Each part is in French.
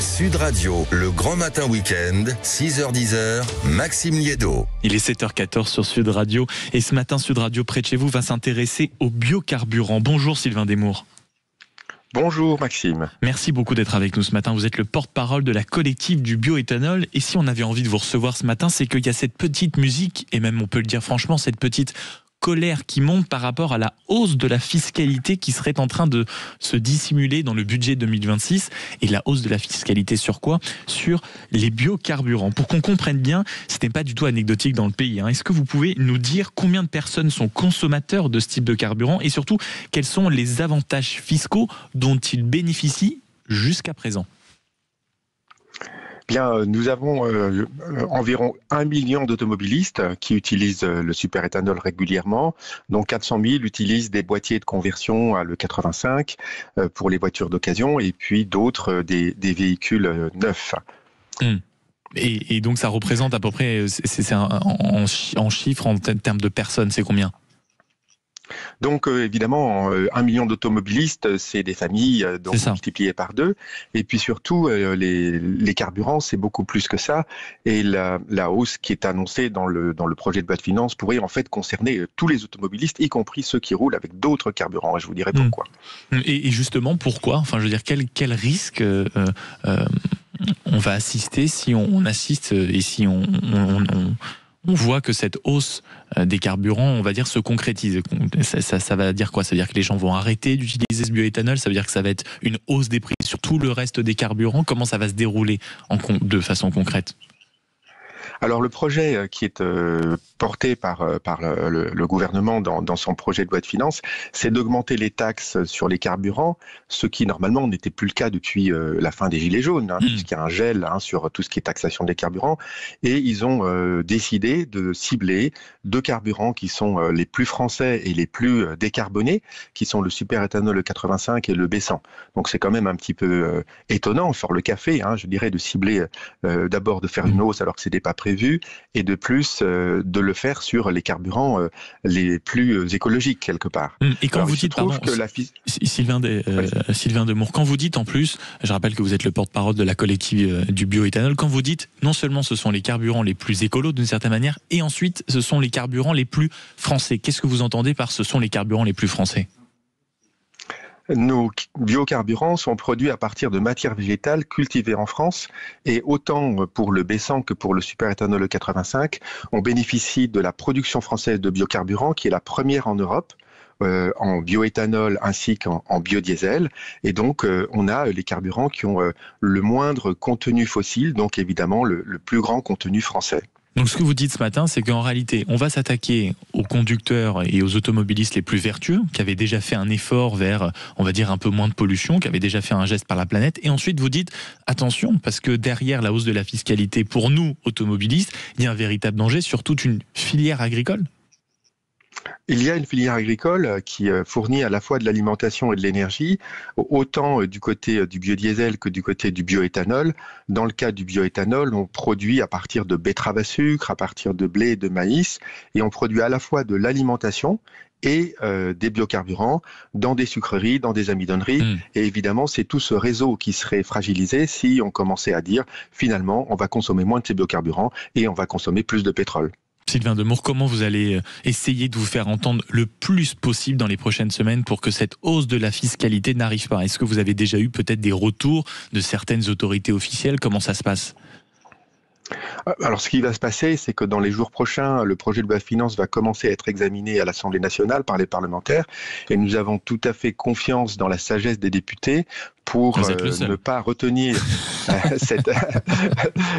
Sud Radio, le grand matin week-end, 6h-10h, Maxime Liédo. Il est 7h14 sur Sud Radio et ce matin, Sud Radio près de chez vous va s'intéresser aux biocarburants. Bonjour Sylvain Desmours. Bonjour Maxime. Merci beaucoup d'être avec nous ce matin. Vous êtes le porte-parole de la collective du bioéthanol. Et si on avait envie de vous recevoir ce matin, c'est qu'il y a cette petite musique, et même on peut le dire franchement, cette petite colère qui monte par rapport à la hausse de la fiscalité qui serait en train de se dissimuler dans le budget 2026. Et la hausse de la fiscalité sur quoi ? Sur les biocarburants. Pour qu'on comprenne bien, ce n'est pas du tout anecdotique dans le pays. Est-ce que vous pouvez nous dire combien de personnes sont consommateurs de ce type de carburant et surtout quels sont les avantages fiscaux dont ils bénéficient jusqu'à présent ? Bien, nous avons environ 1 million d'automobilistes qui utilisent le superéthanol régulièrement, dont 400 000 utilisent des boîtiers de conversion à l'E85 pour les voitures d'occasion et puis d'autres des véhicules neufs. Et donc ça représente à peu près, en chiffres, en termes de personnes, c'est combien ? Donc évidemment, 1 million d'automobilistes, c'est des familles donc multipliées par 2. Et puis surtout, les carburants, c'est beaucoup plus que ça. Et la hausse qui est annoncée dans le projet de loi de finances pourrait en fait concerner tous les automobilistes, y compris ceux qui roulent avec d'autres carburants. Et je vous dirai pourquoi. Et justement, pourquoi ? Enfin, je veux dire, quel risque on va assister si on assiste et si on voit que cette hausse des carburants, on va dire, se concrétise. Ça va dire quoi ? Ça veut dire que les gens vont arrêter d'utiliser ce bioéthanol ? Ça veut dire que ça va être une hausse des prix sur tout le reste des carburants ? Comment ça va se dérouler de façon concrète ? Alors le projet qui est porté par le gouvernement dans son projet de loi de finances, c'est d'augmenter les taxes sur les carburants, ce qui normalement n'était plus le cas depuis la fin des Gilets jaunes, puisqu'il y a un gel sur tout ce qui est taxation des carburants. Et ils ont décidé de cibler 2 carburants qui sont les plus français et les plus décarbonés, qui sont le superéthanol E85 et le B100. Donc c'est quand même un petit peu étonnant, fort le café, je dirais, de cibler d'abord de faire une hausse alors que ce n'était pas prévu, et de plus de le faire sur les carburants les plus écologiques quelque part. Et quand vous dites, Sylvain Desmours, quand vous dites en plus, je rappelle que vous êtes le porte-parole de la collective du bioéthanol, quand vous dites non seulement ce sont les carburants les plus écolos d'une certaine manière, et ensuite ce sont les carburants les plus français, qu'est-ce que vous entendez par ce sont les carburants les plus français ? Nos biocarburants sont produits à partir de matières végétales cultivées en France et autant pour le B100 que pour le superéthanol E85, on bénéficie de la production française de biocarburants qui est la première en Europe en bioéthanol ainsi qu'en biodiesel. Et donc on a les carburants qui ont le moindre contenu fossile, donc évidemment le plus grand contenu français. Donc ce que vous dites ce matin, c'est qu'en réalité, on va s'attaquer aux conducteurs et aux automobilistes les plus vertueux, qui avaient déjà fait un effort vers, on va dire, un peu moins de pollution, qui avaient déjà fait un geste par la planète. Et ensuite, vous dites, attention, parce que derrière la hausse de la fiscalité, pour nous, automobilistes, il y a un véritable danger sur toute une filière agricole. Il y a une filière agricole qui fournit à la fois de l'alimentation et de l'énergie, autant du côté du biodiesel que du côté du bioéthanol. Dans le cas du bioéthanol, on produit à partir de betteraves à sucre, à partir de blé et de maïs, et on produit à la fois de l'alimentation et des biocarburants dans des sucreries, dans des amidonneries. Et évidemment, c'est tout ce réseau qui serait fragilisé si on commençait à dire finalement, on va consommer moins de ces biocarburants et on va consommer plus de pétrole. Sylvain Desmours, comment vous allez essayer de vous faire entendre le plus possible dans les prochaines semaines pour que cette hausse de la fiscalité n'arrive pas ? Est-ce que vous avez déjà eu peut-être des retours de certaines autorités officielles ? Comment ça se passe ? Alors, ce qui va se passer, c'est que dans les jours prochains, le projet de loi de finances va commencer à être examiné à l'Assemblée nationale par les parlementaires et nous avons tout à fait confiance dans la sagesse des députés pour ne pas retenir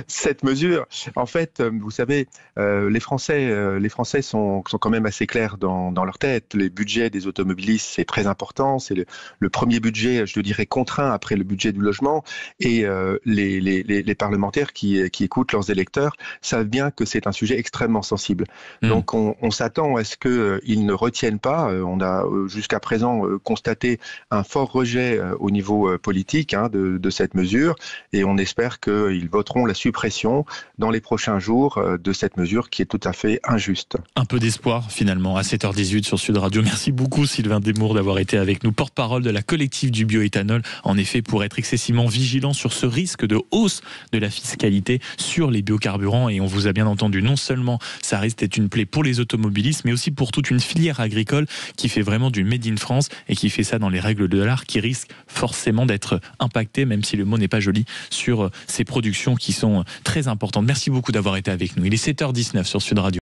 cette mesure. En fait, vous savez, les Français sont quand même assez clairs dans leur tête. Les budgets des automobilistes, c'est très important. C'est le premier budget, je dirais, contraint après le budget du logement. Et les parlementaires qui écoutent leurs électeurs savent bien que c'est un sujet extrêmement sensible. Donc on s'attend à ce qu'ils ne retiennent pas. On a jusqu'à présent constaté un fort rejet au niveau politique de cette mesure, et on espère qu'ils voteront la suppression dans les prochains jours de cette mesure qui est tout à fait injuste. Un peu d'espoir finalement à 7h18 sur Sud Radio. Merci beaucoup Sylvain Desmours d'avoir été avec nous, porte-parole de la collective du bioéthanol. En effet, pour être excessivement vigilant sur ce risque de hausse de la fiscalité sur les biocarburants, et on vous a bien entendu, non seulement ça risque d'être une plaie pour les automobilistes, mais aussi pour toute une filière agricole qui fait vraiment du Made in France et qui fait ça dans les règles de l'art, qui risque forcément d'être impacté, même si le mot n'est pas joli, sur ces productions qui sont très importantes. Merci beaucoup d'avoir été avec nous. Il est 7h19 sur Sud Radio.